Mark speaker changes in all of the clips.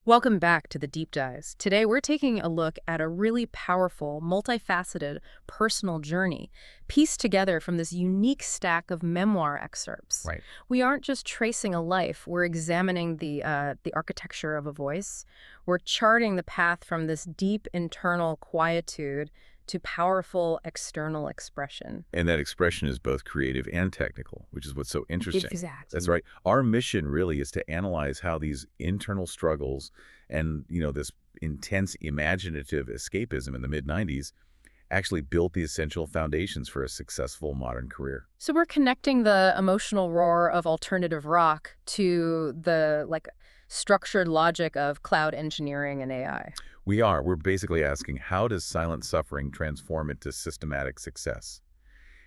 Speaker 1: Welcome back to the Deep Dives. Today, we're taking a look at a really powerful, multifaceted personal journey pieced together from this unique stack of memoir excerpts.
Speaker 2: Right.
Speaker 1: We aren't just tracing a life, we're examining the architecture of a voice. We're charting the path from this deep internal quietude to powerful external expression.
Speaker 2: And that expression is both creative and technical, which is what's so interesting.
Speaker 1: Exactly.
Speaker 2: That's right. Our mission really is to analyze how these internal struggles and, this intense imaginative escapism in the mid-90s actually built the essential foundations for a successful modern career.
Speaker 1: So we're connecting the emotional roar of alternative rock to the structured logic of cloud engineering and AI.
Speaker 2: We're basically asking, how does silent suffering transform into systematic success?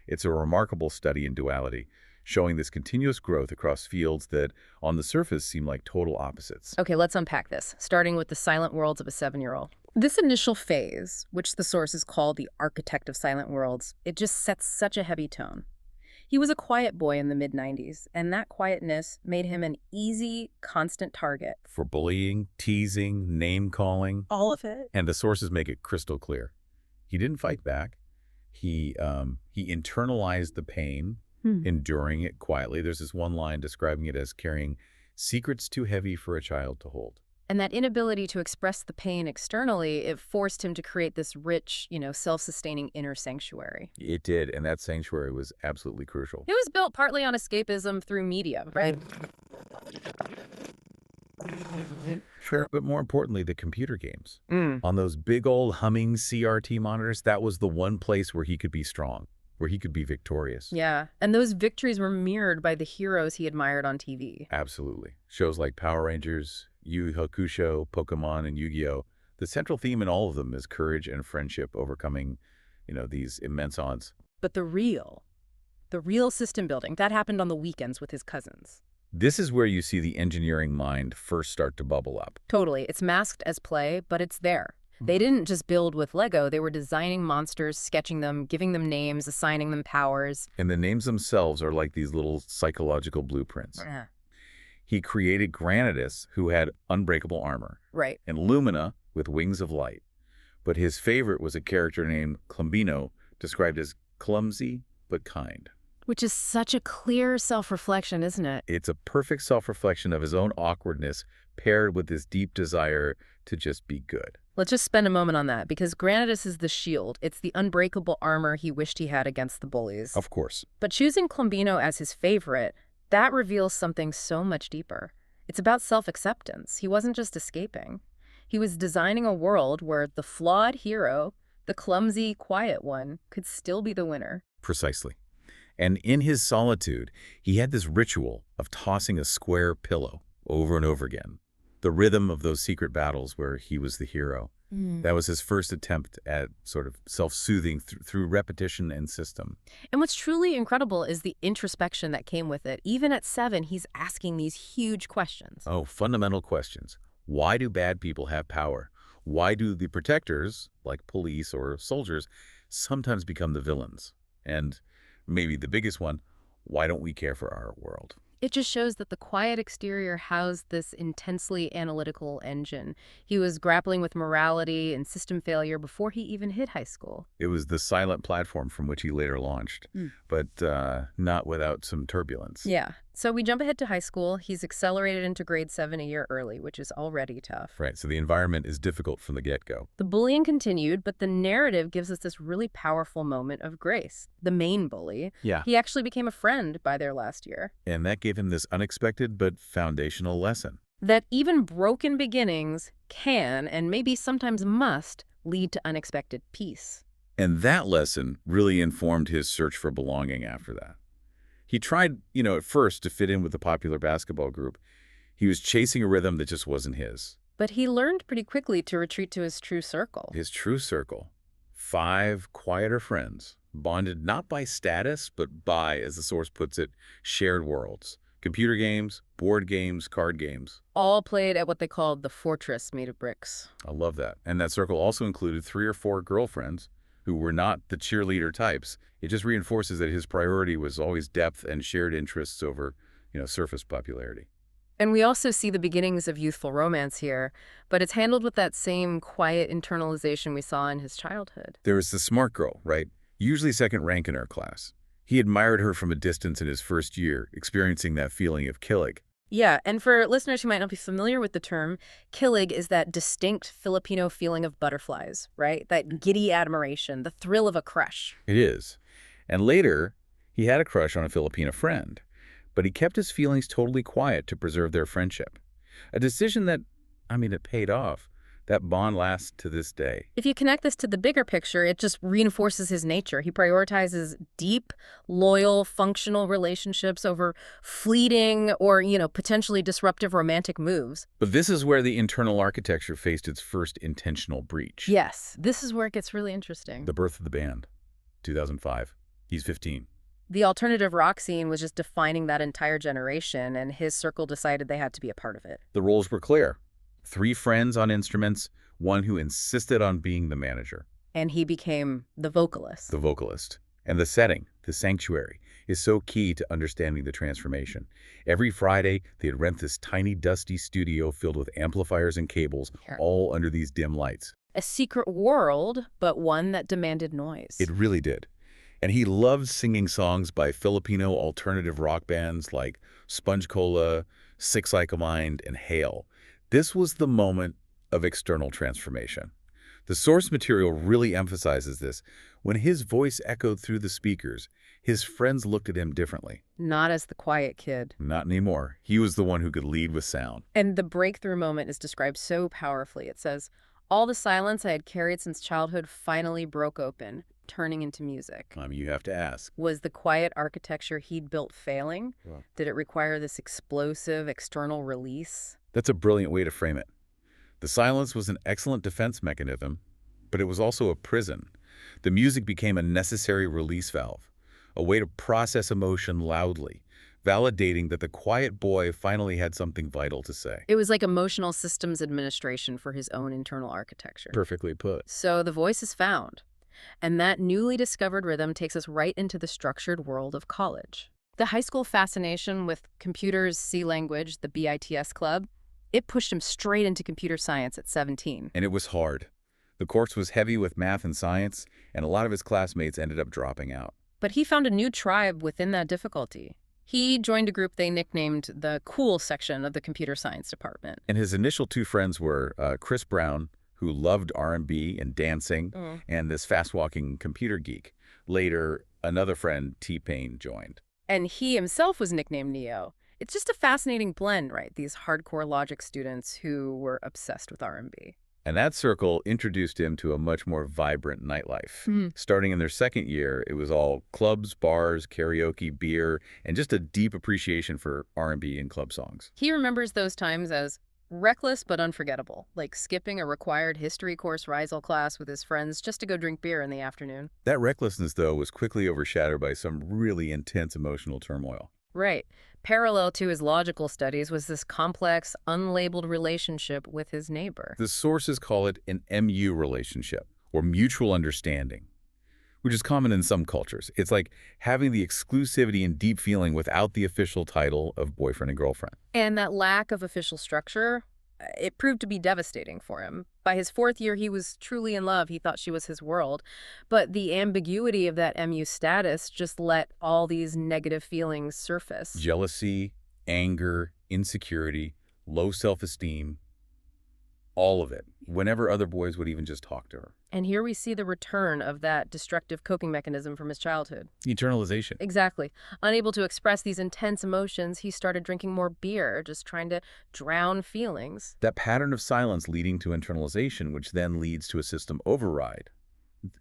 Speaker 2: It's a remarkable study in duality, showing this continuous growth across fields that, on the surface, seem like total opposites.
Speaker 1: Okay, let's unpack this, starting with the silent worlds of a 7-year-old. This initial phase, which the sources call the architect of silent worlds, it just sets such a heavy tone. He was a quiet boy in the mid-90s, and that quietness made him an easy, constant target.
Speaker 2: For bullying, teasing, name-calling,
Speaker 1: All of it.
Speaker 2: and the sources make it crystal clear. He didn't fight back. He internalized the pain, enduring it quietly. There's this one line describing it as carrying secrets too heavy for a child to hold.
Speaker 1: And that inability to express the pain externally, it forced him to create this rich, self-sustaining inner sanctuary.
Speaker 2: It did, and that sanctuary was absolutely crucial.
Speaker 1: It was built partly on escapism through media, right?
Speaker 2: Sure. But more importantly, the computer games. On those big old humming CRT monitors, that was the one place where he could be strong, where he could be victorious.
Speaker 1: Yeah, and those victories were mirrored by the heroes he admired on TV.
Speaker 2: Absolutely. Shows like Power Rangers, Yu Yu Hakusho, Pokemon, and Yu-Gi-Oh! The central theme in all of them is courage and friendship overcoming, these immense odds.
Speaker 1: But the real system building, that happened on the weekends with his cousins.
Speaker 2: This is where you see the engineering mind first start to bubble up.
Speaker 1: Totally. It's masked as play, but it's there. They didn't just build with Lego. They were designing monsters, sketching them, giving them names, assigning them powers.
Speaker 2: And the names themselves are like these little psychological blueprints.
Speaker 1: Yeah.
Speaker 2: He created Granatus, who had unbreakable armor,
Speaker 1: Right.
Speaker 2: and Lumina with wings of light. But his favorite was a character named Clumbino, described as clumsy but kind.
Speaker 1: Which is such a clear self-reflection, isn't it?
Speaker 2: It's a perfect self-reflection of his own awkwardness paired with this deep desire to just be good.
Speaker 1: Let's just spend a moment on that, because Granatus is the shield. It's the unbreakable armor he wished he had against the bullies.
Speaker 2: Of course.
Speaker 1: But choosing Clumbino as his favorite, that reveals something so much deeper. It's about self-acceptance. He wasn't just escaping. He was designing a world where the flawed hero, the clumsy, quiet one, could still be the winner.
Speaker 2: Precisely. And in his solitude, he had this ritual of tossing a square pillow over and over again. The rhythm of those secret battles where he was the hero. That was his first attempt at sort of self-soothing through repetition and system.
Speaker 1: And what's truly incredible is the introspection that came with it. Even at 7, he's asking these huge questions.
Speaker 2: Oh, fundamental questions. Why do bad people have power? Why do the protectors, like police or soldiers, sometimes become the villains? And maybe the biggest one, why don't we care for our world?
Speaker 1: It just shows that the quiet exterior housed this intensely analytical engine. He was grappling with morality and system failure before he even hit high school.
Speaker 2: It was the silent platform from which he later launched, but not without some turbulence.
Speaker 1: Yeah. So we jump ahead to high school. He's accelerated into grade 7 a year early, which is already tough.
Speaker 2: Right, so the environment is difficult from the get-go.
Speaker 1: The bullying continued, but the narrative gives us this really powerful moment of grace. The main bully,
Speaker 2: Yeah.
Speaker 1: he actually became a friend by their last year.
Speaker 2: And that gave him this unexpected but foundational lesson.
Speaker 1: That even broken beginnings can, and maybe sometimes must, lead to unexpected peace.
Speaker 2: And that lesson really informed his search for belonging after that. He tried, at first to fit in with the popular basketball group. He was chasing a rhythm that just wasn't his.
Speaker 1: But he learned pretty quickly to retreat to his true circle.
Speaker 2: His true circle. 5 quieter friends, bonded not by status, but by, as the source puts it, shared worlds. Computer games, board games, card games.
Speaker 1: All played at what they called the fortress made of bricks.
Speaker 2: I love that. And that circle also included 3 or 4 girlfriends who were not the cheerleader types. It just reinforces that his priority was always depth and shared interests over, surface popularity.
Speaker 1: And we also see the beginnings of youthful romance here, but it's handled with that same quiet internalization we saw in his childhood.
Speaker 2: There was the smart girl, right? Usually second rank in her class. He admired her from a distance in his first year, experiencing that feeling of killing.
Speaker 1: Yeah, and for listeners who might not be familiar with the term, kilig is that distinct Filipino feeling of butterflies, right? That giddy admiration, the thrill of a crush.
Speaker 2: It is. And later, he had a crush on a Filipina friend, but he kept his feelings totally quiet to preserve their friendship. A decision that, it paid off. That bond lasts to this day.
Speaker 1: If you connect this to the bigger picture, it just reinforces his nature. He prioritizes deep, loyal, functional relationships over fleeting or, potentially disruptive romantic moves.
Speaker 2: But this is where the internal architecture faced its first intentional breach.
Speaker 1: Yes, this is where it gets really interesting.
Speaker 2: The birth of the band, 2005. He's 15.
Speaker 1: The alternative rock scene was just defining that entire generation, and his circle decided they had to be a part of it.
Speaker 2: The roles were clear. 3 friends on instruments, one who insisted on being the manager.
Speaker 1: And he became the vocalist.
Speaker 2: The vocalist. And the setting, the sanctuary, is so key to understanding the transformation. Every Friday, they'd rent this tiny, dusty studio filled with amplifiers and cables, all under these dim lights.
Speaker 1: A secret world, but one that demanded noise.
Speaker 2: It really did. And he loved singing songs by Filipino alternative rock bands like Sponge Cola, Six Like a Mind, and Hail. This was the moment of external transformation. The source material really emphasizes this. When his voice echoed through the speakers, his friends looked at him differently.
Speaker 1: Not as the quiet kid.
Speaker 2: Not anymore. He was the one who could lead with sound.
Speaker 1: And the breakthrough moment is described so powerfully. It says, "All the silence I had carried since childhood finally broke open, turning into music."
Speaker 2: You have to ask.
Speaker 1: Was the quiet architecture he'd built failing?
Speaker 2: Well,
Speaker 1: Did it require this explosive external release?
Speaker 2: that's a brilliant way to frame it. The silence was an excellent defense mechanism, but it was also a prison. The music became a necessary release valve, a way to process emotion loudly, validating that the quiet boy finally had something vital to say.
Speaker 1: It was like emotional systems administration for his own internal architecture.
Speaker 2: Perfectly put.
Speaker 1: So the voice is found, and that newly discovered rhythm takes us right into the structured world of college. The high school fascination with computers, C language, the BITS club, it pushed him straight into computer science at 17.
Speaker 2: And it was hard. The course was heavy with math and science, and a lot of his classmates ended up dropping out.
Speaker 1: But he found a new tribe within that difficulty. He joined a group they nicknamed the cool section of the computer science department.
Speaker 2: And his initial 2 friends were Chris Brown, who loved R&B and dancing, and this fast-walking computer geek. Later, another friend, T-Pain, joined.
Speaker 1: And he himself was nicknamed Neo. It's just a fascinating blend, right? These hardcore logic students who were obsessed with R&B.
Speaker 2: And that circle introduced him to a much more vibrant nightlife. Starting in their second year, it was all clubs, bars, karaoke, beer, and just a deep appreciation for R&B and club songs.
Speaker 1: He remembers those times as reckless but unforgettable, like skipping a required history course Rizal class with his friends just to go drink beer in the afternoon.
Speaker 2: That recklessness, though, was quickly overshadowed by some really intense emotional turmoil.
Speaker 1: Right. Parallel to his logical studies was this complex, unlabeled relationship with his neighbor.
Speaker 2: The sources call it an MU relationship, or mutual understanding, which is common in some cultures. It's like having the exclusivity and deep feeling without the official title of boyfriend and girlfriend.
Speaker 1: And that lack of official structure, it proved to be devastating for him. By his 4th year, he was truly in love. He thought she was his world. But the ambiguity of that MU status just let all these negative feelings surface.
Speaker 2: Jealousy, anger, insecurity, low self-esteem, all of it, whenever other boys would even just talk to her.
Speaker 1: And here we see the return of that destructive coping mechanism from his childhood.
Speaker 2: Eternalization.
Speaker 1: Exactly. Unable to express these intense emotions, he started drinking more beer, just trying to drown feelings.
Speaker 2: That pattern of silence leading to internalization, which then leads to a system override.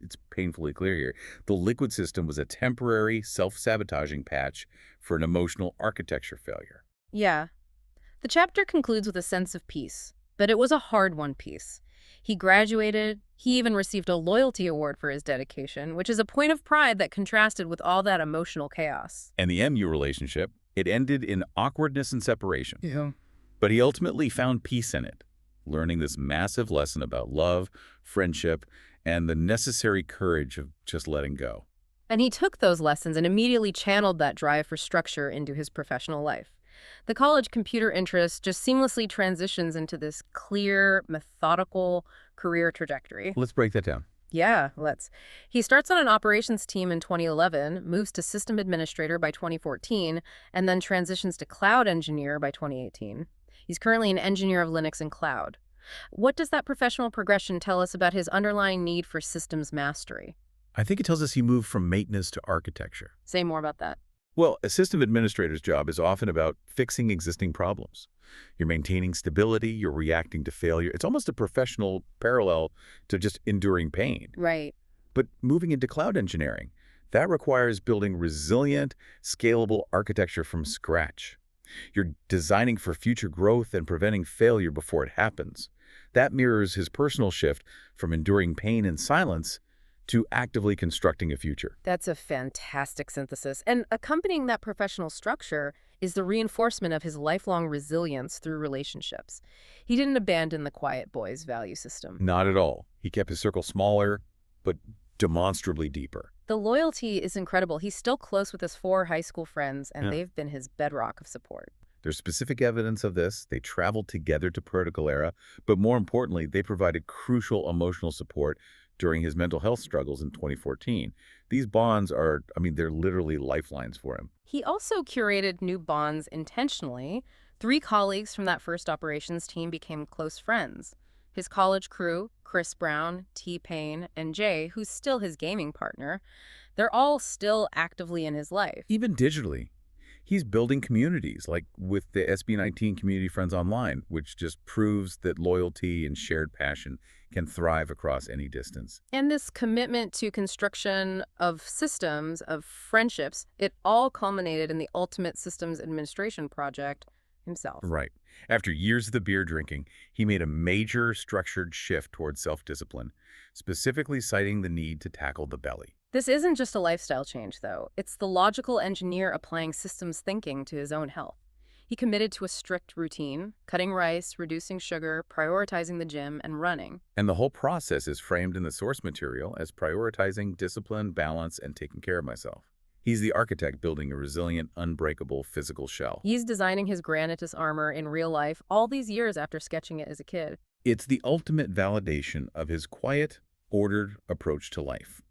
Speaker 2: It's painfully clear here. The liquid system was a temporary, self-sabotaging patch for an emotional architecture failure.
Speaker 1: Yeah. The chapter concludes with a sense of peace, but it was a hard-won peace. He graduated. He even received a loyalty award for his dedication, which is a point of pride that contrasted with all that emotional chaos.
Speaker 2: And the MU relationship, it ended in awkwardness and separation.
Speaker 1: Yeah.
Speaker 2: But he ultimately found peace in it, learning this massive lesson about love, friendship, and the necessary courage of just letting go.
Speaker 1: And he took those lessons and immediately channeled that drive for structure into his professional life. The college computer interest just seamlessly transitions into this clear, methodical career trajectory.
Speaker 2: Let's break that down.
Speaker 1: Yeah, let's. He starts on an operations team in 2011, moves to system administrator by 2014, and then transitions to cloud engineer by 2018. He's currently an engineer of Linux and cloud. What does that professional progression tell us about his underlying need for systems mastery?
Speaker 2: I think it tells us he moved from maintenance to architecture.
Speaker 1: Say more about that.
Speaker 2: Well, a system administrator's job is often about fixing existing problems. You're maintaining stability, you're reacting to failure. It's almost a professional parallel to just enduring pain.
Speaker 1: Right.
Speaker 2: But moving into cloud engineering, that requires building resilient, scalable architecture from scratch. You're designing for future growth and preventing failure before it happens. That mirrors his personal shift from enduring pain in silence to actively constructing a future.
Speaker 1: That's a fantastic synthesis. And accompanying that professional structure is the reinforcement of his lifelong resilience through relationships. He didn't abandon the quiet boy's value system.
Speaker 2: Not at all. He kept his circle smaller, but demonstrably deeper.
Speaker 1: The loyalty is incredible. He's still close with his 4 high school friends, and
Speaker 2: Yeah.
Speaker 1: they've been his bedrock of support.
Speaker 2: There's specific evidence of this. They traveled together to Protocol Era, but more importantly, they provided crucial emotional support during his mental health struggles in 2014. These bonds are, they're literally lifelines for him.
Speaker 1: He also curated new bonds intentionally. 3 colleagues from that first operations team became close friends. His college crew, Chris Brown, T-Pain, and Jay, who's still his gaming partner, they're all still actively in his life.
Speaker 2: Even digitally, he's building communities, like with the SB19 Community Friends Online, which just proves that loyalty and shared passion can thrive across any distance.
Speaker 1: And this commitment to construction of systems, of friendships, it all culminated in the ultimate systems administration project himself.
Speaker 2: Right. After years of the beer drinking, he made a major structured shift towards self-discipline, specifically citing the need to tackle the belly.
Speaker 1: This isn't just a lifestyle change, though. It's the logical engineer applying systems thinking to his own health. He committed to a strict routine, cutting rice, reducing sugar, prioritizing the gym, and running.
Speaker 2: And the whole process is framed in the source material as prioritizing discipline, balance, and taking care of myself. He's the architect building a resilient, unbreakable physical shell.
Speaker 1: He's designing his Granitus armor in real life all these years after sketching it as a kid.
Speaker 2: It's the ultimate validation of his quiet, ordered approach to life.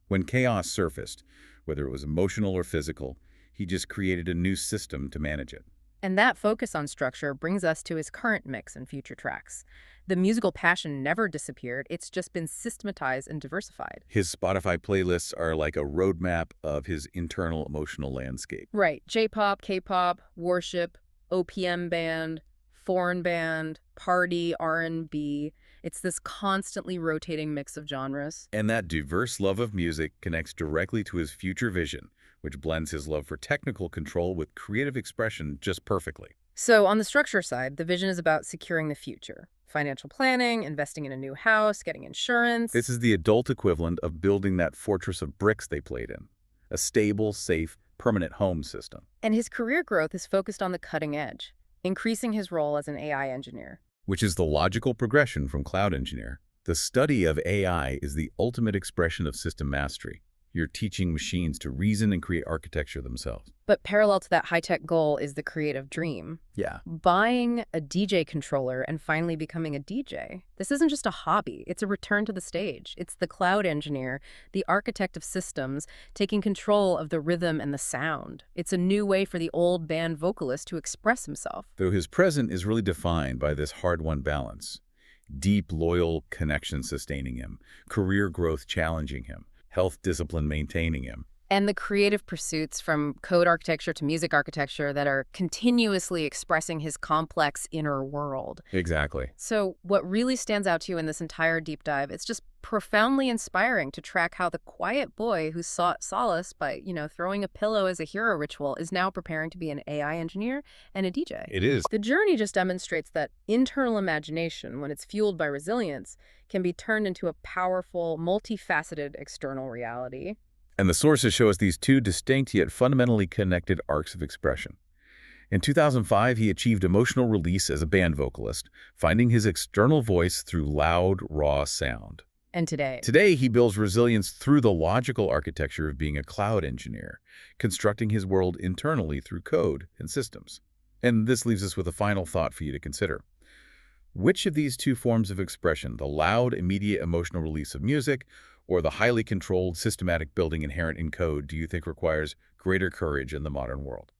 Speaker 2: When chaos surfaced, whether it was emotional or physical, he just created a new system to manage it.
Speaker 1: And that focus on structure brings us to his current mix and future tracks. The musical passion never disappeared, it's just been systematized and diversified.
Speaker 2: His Spotify playlists are like a roadmap of his internal emotional landscape.
Speaker 1: Right, J-pop, K-pop, worship, OPM band, foreign band, party, R&B. It's this constantly rotating mix of genres.
Speaker 2: And that diverse love of music connects directly to his future vision, which blends his love for technical control with creative expression just perfectly.
Speaker 1: So on the structure side, the vision is about securing the future. Financial planning, investing in a new house, getting insurance.
Speaker 2: This is the adult equivalent of building that fortress of bricks they played in. A stable, safe, permanent home system.
Speaker 1: And his career growth is focused on the cutting edge, increasing his role as an AI engineer.
Speaker 2: Which is the logical progression from cloud engineer. The study of AI is the ultimate expression of system mastery. You're teaching machines to reason and create architecture themselves.
Speaker 1: But parallel to that high-tech goal is the creative dream.
Speaker 2: Yeah.
Speaker 1: Buying a DJ controller and finally becoming a DJ. This isn't just a hobby, it's a return to the stage. It's the cloud engineer, the architect of systems, taking control of the rhythm and the sound. It's a new way for the old band vocalist to express himself.
Speaker 2: Though his present is really defined by this hard-won balance. Deep, loyal connection sustaining him. Career growth challenging him. Health discipline maintaining him.
Speaker 1: And the creative pursuits from code architecture to music architecture that are continuously expressing his complex inner world.
Speaker 2: Exactly.
Speaker 1: So what really stands out to you in this entire deep dive, it's just profoundly inspiring to track how the quiet boy who sought solace by, throwing a pillow as a hero ritual is now preparing to be an AI engineer and a DJ.
Speaker 2: It is.
Speaker 1: The journey just demonstrates that internal imagination, when it's fueled by resilience, can be turned into a powerful, multifaceted external reality.
Speaker 2: And the sources show us these two distinct yet fundamentally connected arcs of expression. In 2005, he achieved emotional release as a band vocalist, finding his external voice through loud, raw sound.
Speaker 1: And today?
Speaker 2: Today, he builds resilience through the logical architecture of being a cloud engineer, constructing his world internally through code and systems. And this leaves us with a final thought for you to consider. Which of these two forms of expression, the loud, immediate emotional release of music, or the highly controlled, systematic building inherent in code, do you think requires greater courage in the modern world?